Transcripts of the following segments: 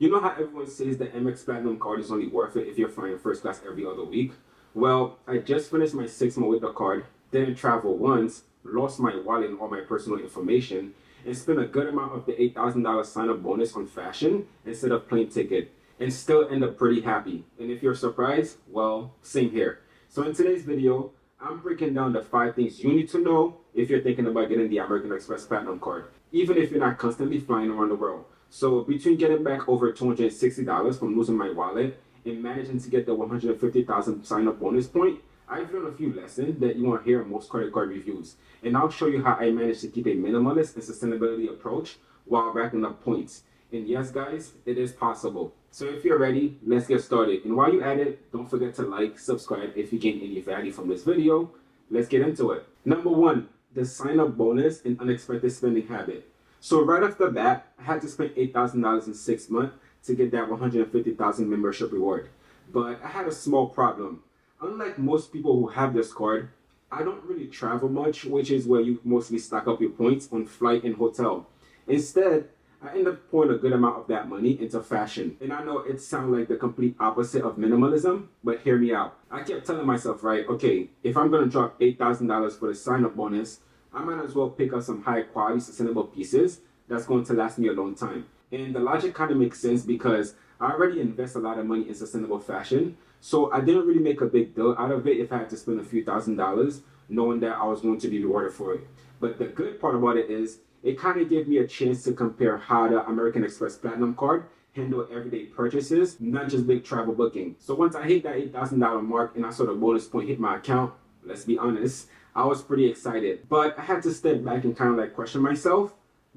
You know how everyone says the Amex Platinum card is only worth it if you're flying first class every other week? Well, I just finished my 6 month with the card, didn't travel once, lost my wallet and all my personal information, and spent a good amount of the $8,000 sign up bonus on fashion instead of plane ticket, and still end up pretty happy. And if you're surprised, well, same here. So in today's video, I'm breaking down the 5 things you need to know if you're thinking about getting the American Express Platinum card, even if you're not constantly flying around the world. So between getting back over $260 from losing my wallet and managing to get the 150,000 sign-up bonus point, I've learned a few lessons that you won't hear in most credit card reviews. And I'll show you how I managed to keep a minimalist and sustainability approach while racking up points. And yes, guys, it is possible. So if you're ready, let's get started. And while you're at it, don't forget to like, subscribe if you gain any value from this video. Let's get into it. Number one, the sign-up bonus and unexpected spending habit. So right off the bat, I had to spend $8,000 in 6 months to get that 150,000 membership reward. But I had a small problem. Unlike most people who have this card, I don't really travel much, which is where you mostly stack up your points on flight and hotel. Instead, I end up pouring a good amount of that money into fashion. And I know it sounds like the complete opposite of minimalism, but hear me out. I kept telling myself, right, okay, if I'm gonna drop $8,000 for the sign-up bonus, I might as well pick up some high quality sustainable pieces that's going to last me a long time. And the logic kind of makes sense because I already invest a lot of money in sustainable fashion. So I didn't really make a big deal out of it if I had to spend a few $1,000s knowing that I was going to be rewarded for it. But the good part about it is it kind of gave me a chance to compare how the American Express Platinum card handle everyday purchases, not just big travel booking. So once I hit that $8,000 mark and I saw the bonus point hit my account, let's be honest, I was pretty excited. But I had to step back and kind of like question myself,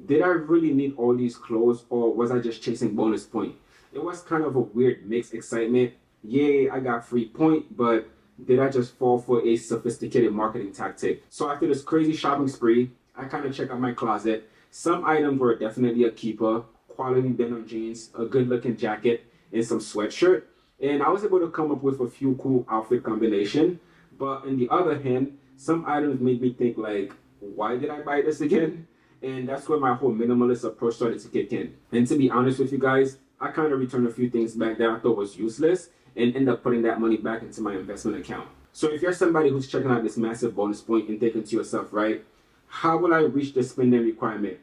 did I really need all these clothes or was I just chasing bonus point? It was kind of a weird mixed excitement. Yay, I got free point, but did I just fall for a sophisticated marketing tactic? So after this crazy shopping spree, I kind of checked out my closet. Some items were definitely a keeper, quality denim jeans, a good looking jacket, and some sweatshirt. And I was able to come up with a few cool outfit combination. But on the other hand, some items made me think like, why did I buy this again? And that's where my whole minimalist approach started to kick in. And to be honest with you guys, I kind of returned a few things back that I thought was useless and end up putting that money back into my investment account. So if you're somebody who's checking out this massive bonus point and thinking to yourself, right, how will I reach the spending requirement?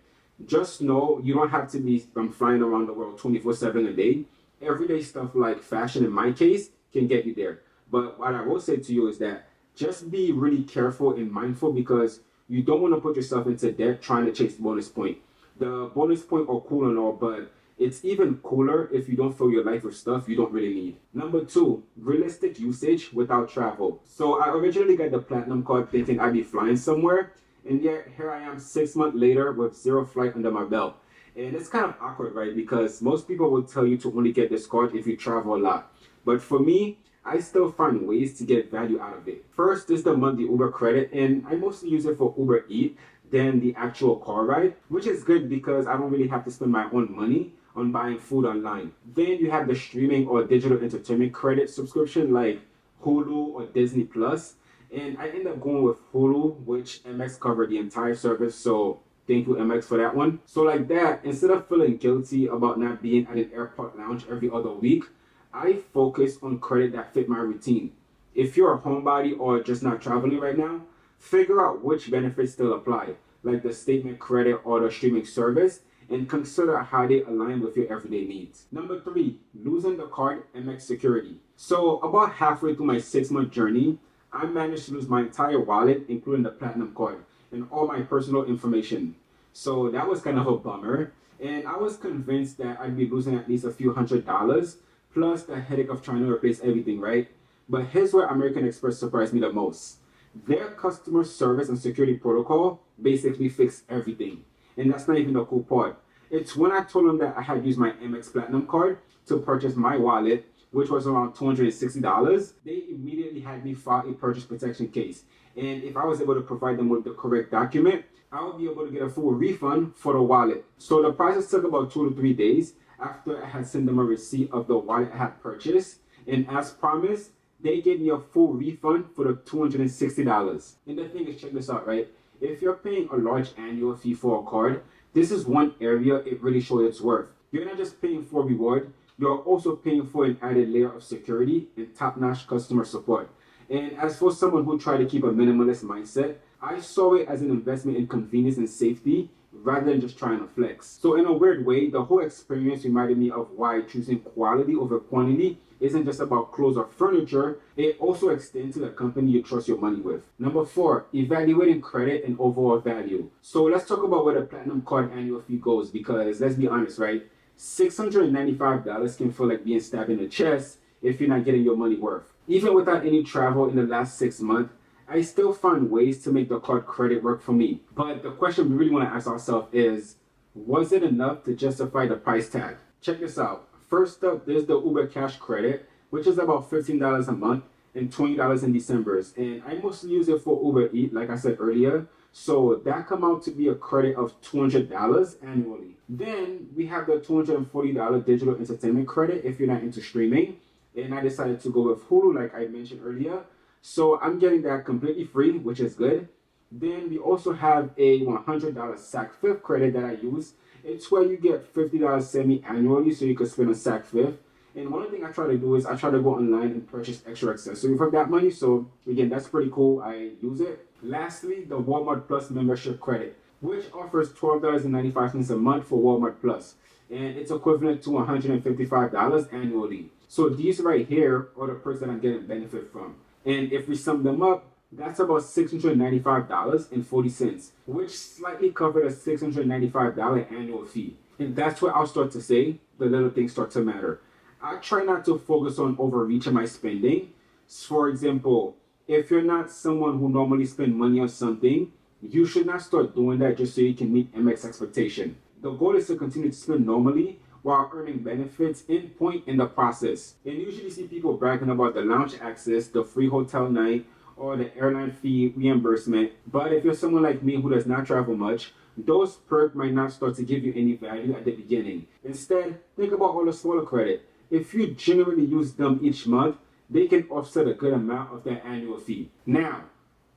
Just know you don't have to be flying around the world 24/7 a day. Everyday stuff like fashion, in my case, can get you there. But what I will say to you is that just be really careful and mindful because you don't want to put yourself into debt trying to chase the bonus point. The bonus point are cool and all, but it's even cooler if you don't fill your life with stuff you don't really need. Number two, realistic usage without travel. So I originally got the Platinum card thinking I'd be flying somewhere, and yet here I am 6 months later with 0 flight under my belt. And it's kind of awkward, right? Because most people will tell you to only get this card if you travel a lot. But for me, I still find ways to get value out of it. First is the monthly Uber credit, and I mostly use it for Uber Eat than the actual car ride, which is good because I don't really have to spend my own money on buying food online. Then you have the streaming or digital entertainment credit subscription like Hulu or Disney Plus. And I end up going with Hulu, which Amex covered the entire service, so thank you Amex for that one. So like that, instead of feeling guilty about not being at an airport lounge every other week, I focus on credit that fit my routine. If you're a homebody or just not traveling right now, figure out which benefits still apply, like the statement credit or the streaming service, and consider how they align with your everyday needs. Number three, losing the card Amex security. So about halfway through my 6 month journey, I managed to lose my entire wallet, including the Platinum card, and all my personal information. So that was kind of a bummer. And I was convinced that I'd be losing at least a few $100s, plus the headache of trying to replace everything, right? But here's where American Express surprised me the most. Their customer service and security protocol basically fixed everything. And that's not even the cool part. It's when I told them that I had used my Amex Platinum card to purchase my wallet, which was around $260, they immediately had me file a purchase protection case. And if I was able to provide them with the correct document, I would be able to get a full refund for the wallet. So the process took about 2 to 3 days after I had sent them a receipt of the wallet I had purchased. And as promised, they gave me a full refund for the $260. And the thing is, check this out, right? If you're paying a large annual fee for a card, this is one area it really shows its worth. You're not just paying for reward, you're also paying for an added layer of security and top-notch customer support. And as for someone who tried to keep a minimalist mindset, I saw it as an investment in convenience and safety rather than just trying to flex. So in a weird way, the whole experience reminded me of why choosing quality over quantity isn't just about clothes or furniture, it also extends to the company you trust your money with. Number 4, evaluating credit and overall value. So let's talk about where the Platinum Card annual fee goes, because let's be honest, right? $695 can feel like being stabbed in the chest if you're not getting your money worth. Even without any travel in the last 6 months, I still find ways to make the card credit work for me. But the question we really want to ask ourselves is, was it enough to justify the price tag? Check this out. First up, there's the Uber Cash credit, which is about $15 a month and $20 in December's. And I mostly use it for Uber Eats, like I said earlier. So that come out to be a credit of $200 annually. Then we have the $240 digital entertainment credit if you're not into streaming. And I decided to go with Hulu, like I mentioned earlier. So I'm getting that completely free, which is good. Then we also have a $100 SAC Fifth credit that I use. It's where you get $50 semi-annually so you can spend on SAC Fifth. And one thing I try to do is I try to go online and purchase extra accessories for that money. So again, that's pretty cool. I use it. Lastly, the Walmart Plus membership credit, which offers $12.95 a month for Walmart Plus. And it's equivalent to $155 annually. So these right here are the perks that I'm getting benefit from. And if we sum them up, that's about $695.40, which slightly covered a $695 annual fee. And that's where I'll start to say the little things start to matter. I try not to focus on overreaching my spending. For example, if you're not someone who normally spend money on something, you should not start doing that just so you can meet Amex expectation. The goal is to continue to spend normally while earning benefits in point in the process. And you usually see people bragging about the lounge access, the free hotel night, or the airline fee reimbursement. But if you're someone like me who does not travel much, those perks might not start to give you any value at the beginning. Instead, think about all the smaller credit. If you genuinely use them each month, they can offset a good amount of that annual fee. Now,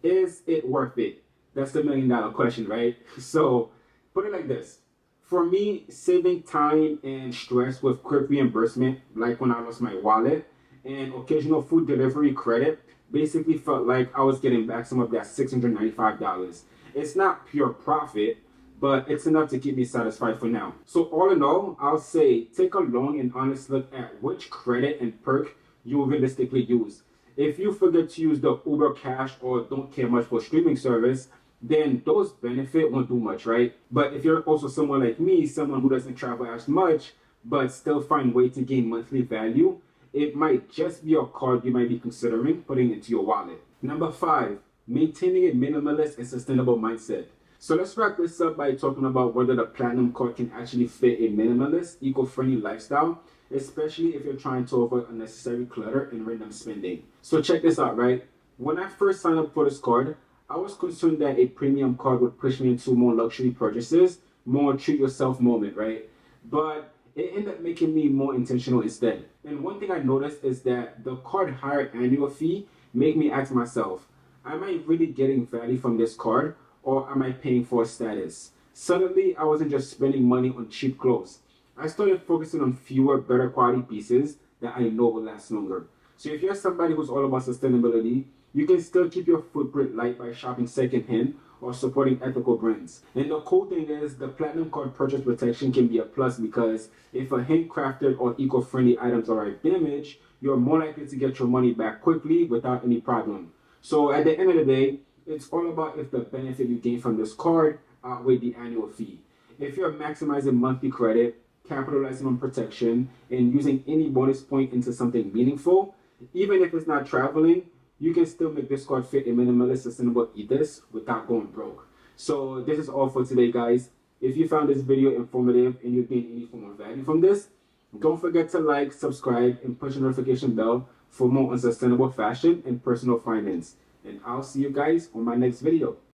is it worth it? That's the $1,000,000 question, right? So put it like this. For me, saving time and stress with quick reimbursement, like when I lost my wallet, and occasional food delivery credit, basically felt like I was getting back some of that $695. It's not pure profit, but it's enough to keep me satisfied for now. So all in all, I'll say take a long and honest look at which credit and perk you realistically use. If you forget to use the Uber Cash or don't care much for streaming service, then those benefits won't do much, right? But if you're also someone like me, someone who doesn't travel as much, but still find way to gain monthly value, it might just be a card you might be considering putting into your wallet. Number 5, maintaining a minimalist and sustainable mindset. So let's wrap this up by talking about whether the Platinum Card can actually fit a minimalist, eco-friendly lifestyle, especially if you're trying to avoid unnecessary clutter and random spending. So check this out, right? When I first signed up for this card, I was concerned that a premium card would push me into more luxury purchases, more treat yourself moment, right? But it ended up making me more intentional instead. And one thing I noticed is that the card higher annual fee made me ask myself, am I really getting value from this card or am I paying for a status? Suddenly, I wasn't just spending money on cheap clothes. I started focusing on fewer, better quality pieces that I know will last longer. So if you're somebody who's all about sustainability, you can still keep your footprint light by shopping secondhand or supporting ethical brands. And the cool thing is the Platinum Card purchase protection can be a plus because if a handcrafted or eco-friendly items are damaged, you're more likely to get your money back quickly without any problem. So at the end of the day, it's all about if the benefit you gain from this card outweigh the annual fee. If you're maximizing monthly credit, capitalizing on protection, and using any bonus point into something meaningful, even if it's not traveling, you can still make this card fit a minimalist, sustainable ethos without going broke. So this is all for today, guys. If you found this video informative and you gained any form of value from this, don't forget to like, subscribe, and push the notification bell for more on sustainable fashion and personal finance. And I'll see you guys on my next video.